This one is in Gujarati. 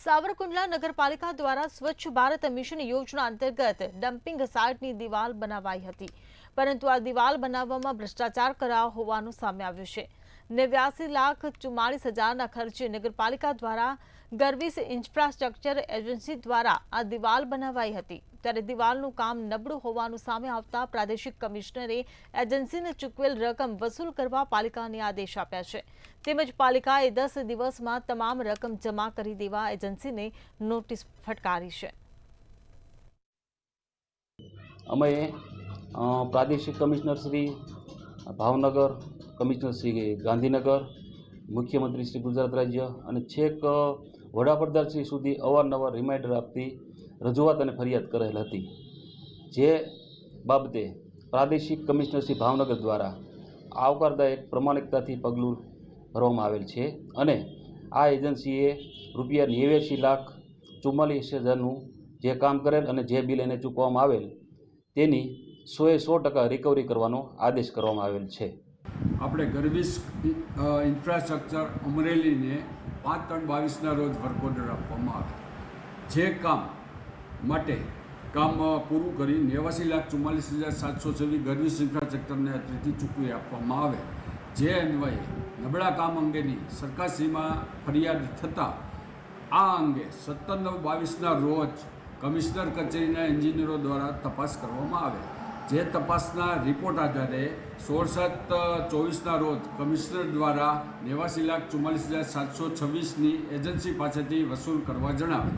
સાવરકુંડલા નગરપાલિકા દ્વારા સ્વચ્છ ભારત મિશન યોજના અંતર્ગત ડમ્પિંગ સાઇટની દિવાલ બનાવાઈ હતી, પરંતુ આ દિવાલ બનાવવામાં ભ્રષ્ટાચાર કરાયો હોવાનું સામે આવ્યું છે। 89,44,000ના ખર્ચે નગરપાલિકા દ્વારા ગર્વિસ ઇન્ફ્રાસ્ટ્રક્ચર એજન્સી દ્વારા આ દિવાલ બનાવાઈ હતી, ત્યારે દિવાલનું કામ નબળું હોવાનું સામે આવતા પ્રાદેશિક કમિશનરે એજન્સીને ચૂકવેલ રકમ વસૂલ કરવા પાલિકાને આદેશ આપ્યા છે, તેમજ પાલિકાએ 10 દિવસમાં તમામ રકમ જમા કરી દેવા એજન્સીને નોટિસ ફટકારી છે। અમે પ્રાદેશિક કમિશનર શ્રી ભાવનગર, કમિશનર શ્રી ગાંધીનગર, મુખ્યમંત્રી શ્રી ગુજરાત રાજ્ય અને છેક વડાપ્રધાન શ્રી સુધી અવારનવાર રિમાઇન્ડર આપતી રજૂઆત અને ફરિયાદ કરેલ હતી, જે બાબતે પ્રાદેશિક કમિશનર શ્રી ભાવનગર દ્વારા આવકારદાયક પ્રમાણિકતાથી પગલું ભરવામાં આવેલ છે અને આ એજન્સીએ ₹89,44,000નું જે કામ કરેલ અને જે બિલ એને ચૂકવવામાં આવેલ તેની 100% રિકવરી કરવાનો આદેશ કરવામાં આવેલ છે। આપણે ગર્વિસ ઇન્ફ્રાસ્ટ્રક્ચર અમરેલીને 5/3/22ના રોજ વર્ક ઓર્ડર આપવામાં આવે, જે કામ માટે કામ પૂરું કરી 89,44,726 ગર્વિસ ઇન્ફ્રાસ્ટ્રક્ચરને અત્રેથી ચૂકવી આપવામાં આવે, જે અન્વયે નબળા કામ અંગેની સરકારશ્રીમાં ફરિયાદ થતાં આ અંગે 17/9/22ના રોજ કમિશનર કચેરીના એન્જિનિયરો દ્વારા તપાસ કરવામાં આવે, જે તપાસના રિપોર્ટ આધારે 16/7/24ના રોજ કમિશનર દ્વારા 89,44,726ની એજન્સી પાસેથી વસૂલ કરવા જણાવેલ।